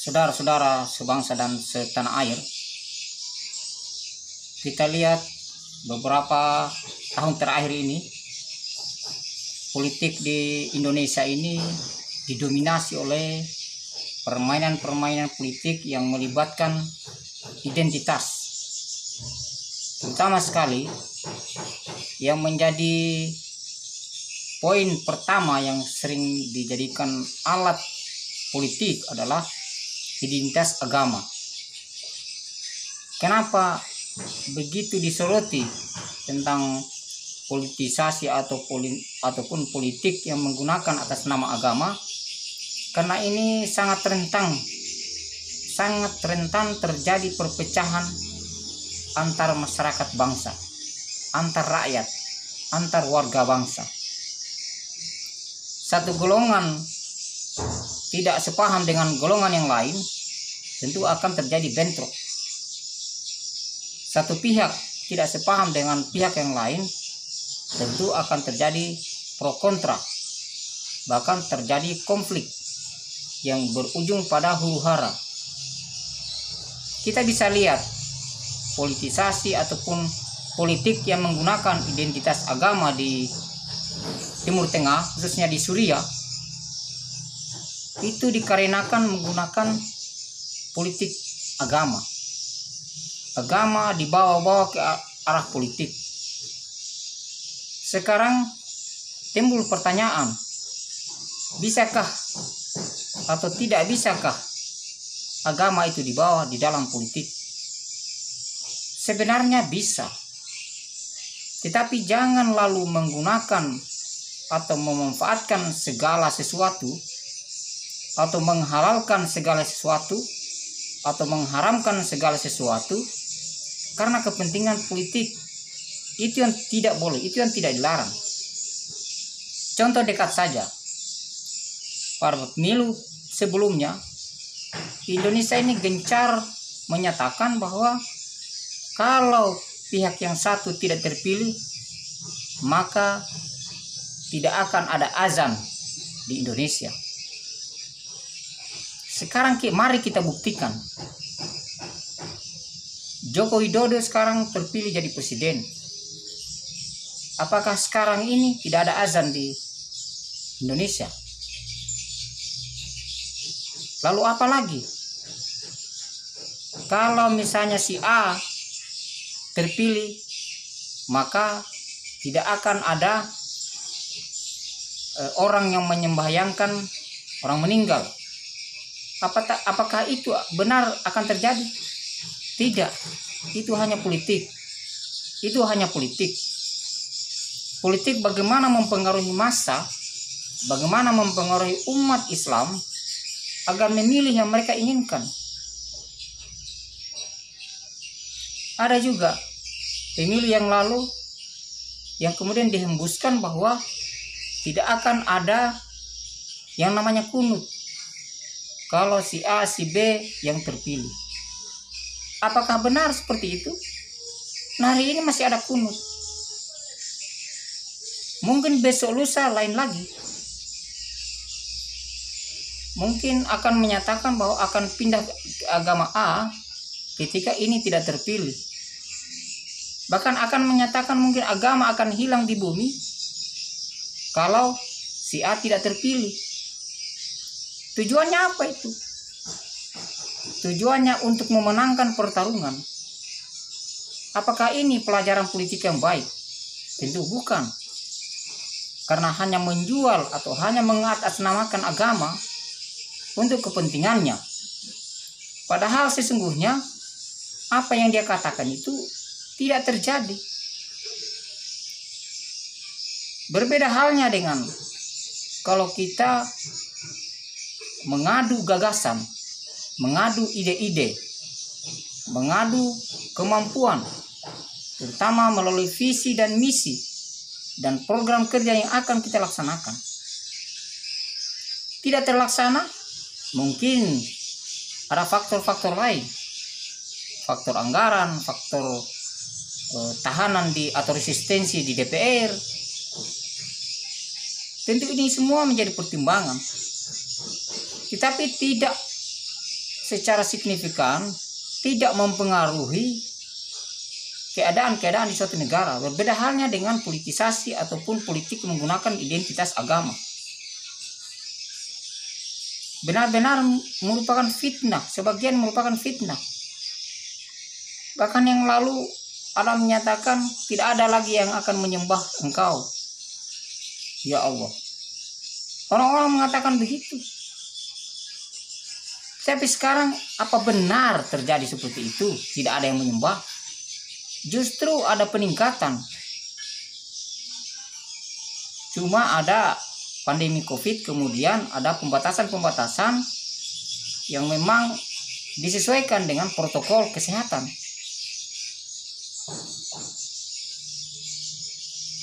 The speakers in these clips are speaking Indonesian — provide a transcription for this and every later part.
saudara-saudara sebangsa dan setanah air, kita lihat beberapa tahun terakhir ini politik di Indonesia ini didominasi oleh permainan-permainan politik yang melibatkan identitas. Terutama sekali yang menjadi poin pertama yang sering dijadikan alat politik adalah identitas agama. Kenapa begitu disoroti tentang politisasi ataupun politik yang menggunakan atas nama agama? Karena ini sangat rentan terjadi perpecahan antar masyarakat bangsa, antar rakyat, antar warga bangsa. Satu golongan tidak sepaham dengan golongan yang lain, tentu akan terjadi bentrok. Satu pihak tidak sepaham dengan pihak yang lain, tentu akan terjadi pro kontra, bahkan terjadi konflik yang berujung pada huru-hara. Kita bisa lihat politisasi ataupun politik yang menggunakan identitas agama di Timur Tengah, khususnya di Suriah, itu dikarenakan menggunakan politik agama. Agama dibawa-bawa ke arah politik. Sekarang timbul pertanyaan, bisakah atau tidak bisakah agama itu dibawa di dalam politik? Sebenarnya bisa, tetapi jangan lalu menggunakan atau memanfaatkan segala sesuatu, atau menghalalkan segala sesuatu, atau mengharamkan segala sesuatu karena kepentingan politik. Itu yang tidak boleh, itu yang tidak dilarang. Contoh dekat saja, pada pemilu sebelumnya Indonesia ini gencar menyatakan bahwa kalau pihak yang satu tidak terpilih, maka tidak akan ada azan di Indonesia. Sekarang mari kita buktikan. Joko Widodo sekarang terpilih jadi presiden. Apakah sekarang ini tidak ada azan di Indonesia? Lalu apa lagi? Kalau misalnya si A terpilih, maka tidak akan ada orang yang menyembahyangkan orang meninggal. Apakah itu benar akan terjadi? Tidak. Itu hanya politik. Itu hanya politik. Politik bagaimana mempengaruhi massa, bagaimana mempengaruhi umat Islam agar memilih yang mereka inginkan. Ada juga pemilu yang lalu yang kemudian dihembuskan bahwa tidak akan ada yang namanya kunut kalau si A, si B yang terpilih. Apakah benar seperti itu? Nah, hari ini masih ada kunut. Mungkin besok lusa lain lagi. Mungkin akan menyatakan bahwa akan pindah ke agama A ketika ini tidak terpilih. Bahkan akan menyatakan mungkin agama akan hilang di bumi kalau si A tidak terpilih. Tujuannya apa itu? Tujuannya untuk memenangkan pertarungan. Apakah ini pelajaran politik yang baik? Tentu bukan. Karena hanya menjual atau hanya mengatasnamakan agama untuk kepentingannya. Padahal sesungguhnya apa yang dia katakan itu tidak terjadi. Berbeda halnya dengan kalau kita mengadu gagasan, mengadu ide-ide, mengadu kemampuan, terutama melalui visi dan misi dan program kerja yang akan kita laksanakan. Tidak terlaksana, mungkin ada faktor-faktor lain, faktor anggaran, faktor tahanan atau resistensi di DPR. Tentu ini semua menjadi pertimbangan, tetapi tidak secara signifikan tidak mempengaruhi keadaan-keadaan di suatu negara. Berbeda halnya dengan politisasi ataupun politik menggunakan identitas agama. Benar-benar merupakan fitnah, sebagian merupakan fitnah. Bahkan yang lalu Allah menyatakan tidak ada lagi yang akan menyembah engkau, ya Allah. Orang-orang mengatakan begitu. Tapi sekarang apa benar terjadi seperti itu? Tidak ada yang menyembah. Justru ada peningkatan. Cuma ada pandemi COVID, kemudian ada pembatasan-pembatasan yang memang disesuaikan dengan protokol kesehatan.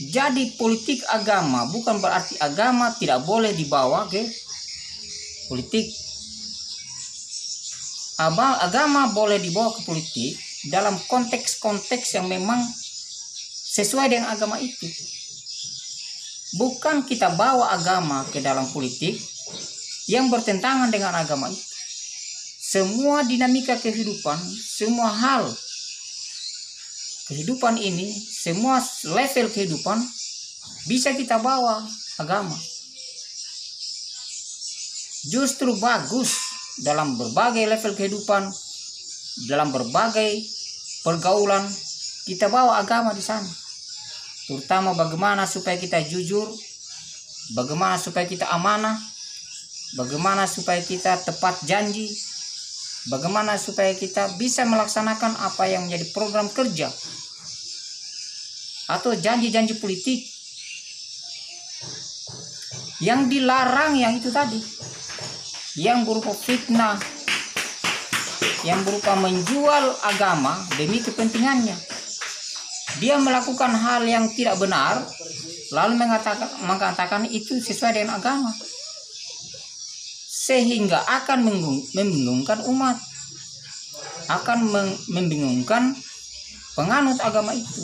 Jadi politik agama bukan berarti agama tidak boleh dibawa ke politik. Agama boleh dibawa ke politik dalam konteks-konteks yang memang sesuai dengan agama itu. Bukan kita bawa agama ke dalam politik yang bertentangan dengan agama itu. Semua dinamika kehidupan, semua hal kehidupan ini, semua level kehidupan bisa kita bawa agama. Justru bagus dalam berbagai level kehidupan, dalam berbagai pergaulan, kita bawa agama di sana. Terutama bagaimana supaya kita jujur, bagaimana supaya kita amanah, bagaimana supaya kita tepat janji, bagaimana supaya kita bisa melaksanakan apa yang menjadi program kerja atau janji-janji politik. Yang dilarang yang itu tadi, yang berupa fitnah, yang berupa menjual agama demi kepentingannya. Dia melakukan hal yang tidak benar, lalu mengatakan itu sesuai dengan agama, sehingga akan membingungkan umat, akan membingungkan penganut agama itu.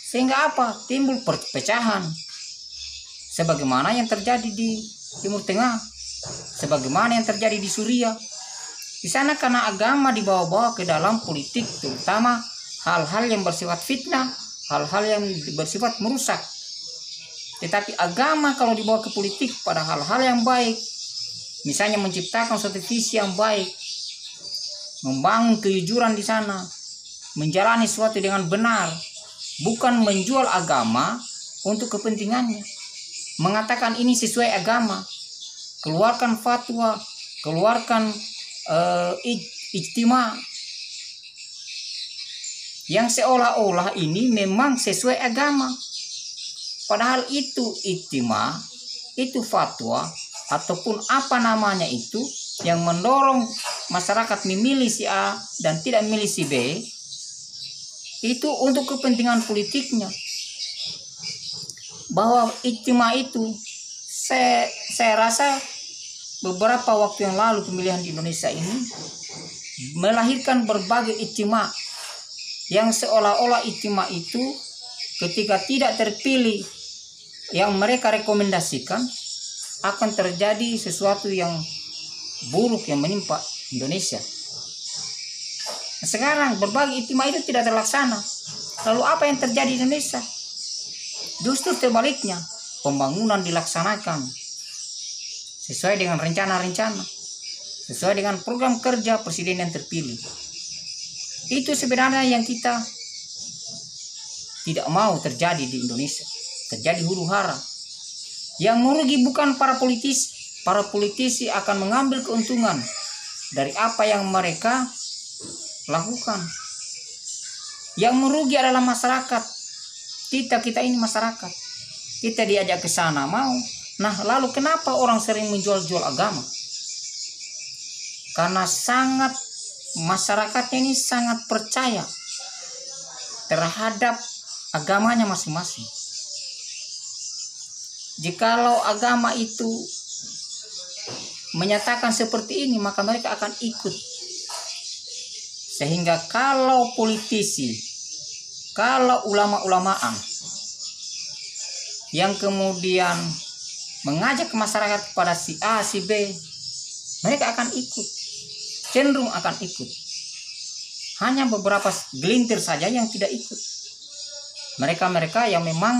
Sehingga apa? Timbul perpecahan, sebagaimana yang terjadi di Timur Tengah, sebagaimana yang terjadi di Suriah. Di sana karena agama dibawa-bawa ke dalam politik, terutama hal-hal yang bersifat fitnah, hal-hal yang bersifat merusak. Tetapi agama kalau dibawa ke politik pada hal-hal yang baik, misalnya menciptakan suatu visi yang baik, membangun kejujuran di sana, menjalani sesuatu dengan benar, bukan menjual agama untuk kepentingannya, mengatakan ini sesuai agama, keluarkan fatwa, keluarkan ijtima yang seolah-olah ini memang sesuai agama. Padahal itu ijtima, itu fatwa, ataupun apa namanya itu, yang mendorong masyarakat memilih si A dan tidak memilih si B, itu untuk kepentingan politiknya. Bahwa ijtima itu, saya rasa beberapa waktu yang lalu pemilihan di Indonesia ini melahirkan berbagai ijtima, yang seolah-olah ijtima itu ketika tidak terpilih yang mereka rekomendasikan, akan terjadi sesuatu yang buruk yang menimpa Indonesia. Sekarang berbagai ijtima itu tidak terlaksana. Lalu apa yang terjadi di Indonesia? Justru sebaliknya, pembangunan dilaksanakan sesuai dengan rencana-rencana, sesuai dengan program kerja presiden yang terpilih. Itu sebenarnya yang kita tidak mau terjadi di Indonesia. Terjadi huru-hara. Yang merugi bukan para politisi. Para politisi akan mengambil keuntungan dari apa yang mereka lakukan. Yang merugi adalah masyarakat. Kita ini masyarakat. Kita diajak ke sana mau. Nah, lalu kenapa orang sering menjual-jual agama? Karena masyarakatnya ini sangat percaya terhadap agamanya masing-masing. Jikalau agama itu menyatakan seperti ini, maka mereka akan ikut. Sehingga kalau politisi, kalau ulama-ulamaan yang kemudian mengajak masyarakat kepada si A, si B, mereka akan ikut, cenderung akan ikut. Hanya beberapa gelintir saja yang tidak ikut. Mereka-mereka yang memang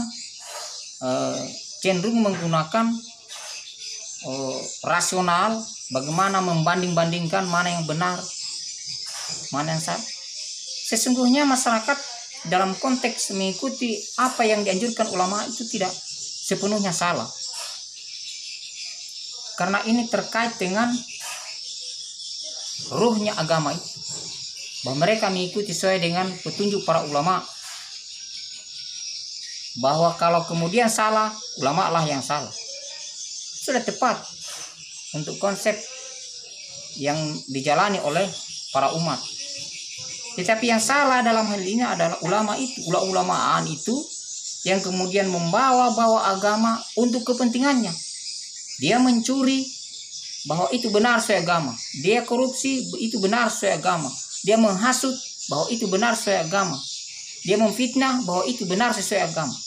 cenderung menggunakan rasional, bagaimana membanding-bandingkan mana yang benar, mana yang salah. Sesungguhnya masyarakat dalam konteks mengikuti apa yang dianjurkan ulama itu tidak sepenuhnya salah. Karena ini terkait dengan ruhnya agama itu. Bahwa mereka mengikuti sesuai dengan petunjuk para ulama. Bahwa kalau kemudian salah, ulama lah yang salah. Sudah tepat untuk konsep yang dijalani oleh para umat. Tetapi yang salah dalam hal ini adalah ulama-ulamaan itu yang kemudian membawa-bawa agama untuk kepentingannya. Dia mencuri bahwa itu benar sesuai agama. Dia korupsi itu benar sesuai agama. Dia menghasut bahwa itu benar sesuai agama. Dia memfitnah bahwa itu benar sesuai agama.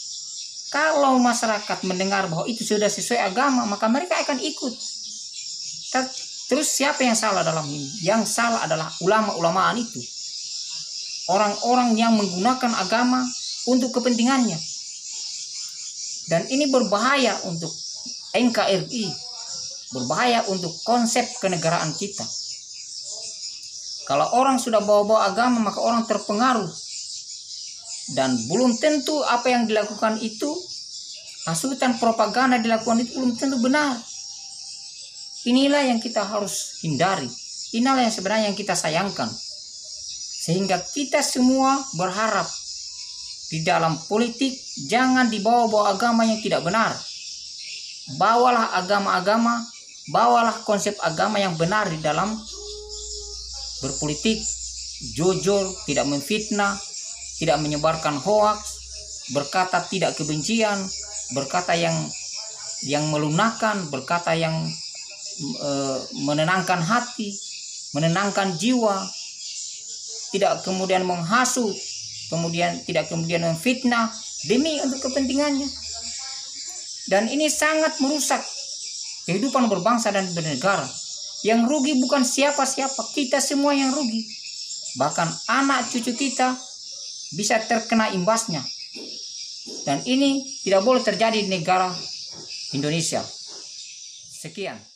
Kalau masyarakat mendengar bahwa itu sudah sesuai agama, maka mereka akan ikut. Terus siapa yang salah dalam ini? Yang salah adalah ulama-ulamaan itu. Orang-orang yang menggunakan agama untuk kepentingannya. Dan ini berbahaya untuk NKRI. Berbahaya untuk konsep kenegaraan kita. Kalau orang sudah bawa-bawa agama, maka orang terpengaruh. Dan belum tentu apa yang dilakukan itu, hasutan propaganda dilakukan itu belum tentu benar. Inilah yang kita harus hindari. Inilah yang sebenarnya yang kita sayangkan. Sehingga kita semua berharap di dalam politik jangan dibawa-bawa agama yang tidak benar. Bawalah agama-agama, bawalah konsep agama yang benar di dalam berpolitik, jujur, tidak memfitnah, tidak menyebarkan hoaks, berkata tidak kebencian, berkata yang melunakkan, berkata yang menenangkan hati, menenangkan jiwa, tidak kemudian menghasut, tidak kemudian memfitnah demi untuk kepentingannya. Dan ini sangat merusak kehidupan berbangsa dan bernegara. Yang rugi bukan siapa-siapa, kita semua yang rugi. Bahkan anak cucu kita bisa terkena imbasnya. Dan ini tidak boleh terjadi di negara Indonesia. Sekian.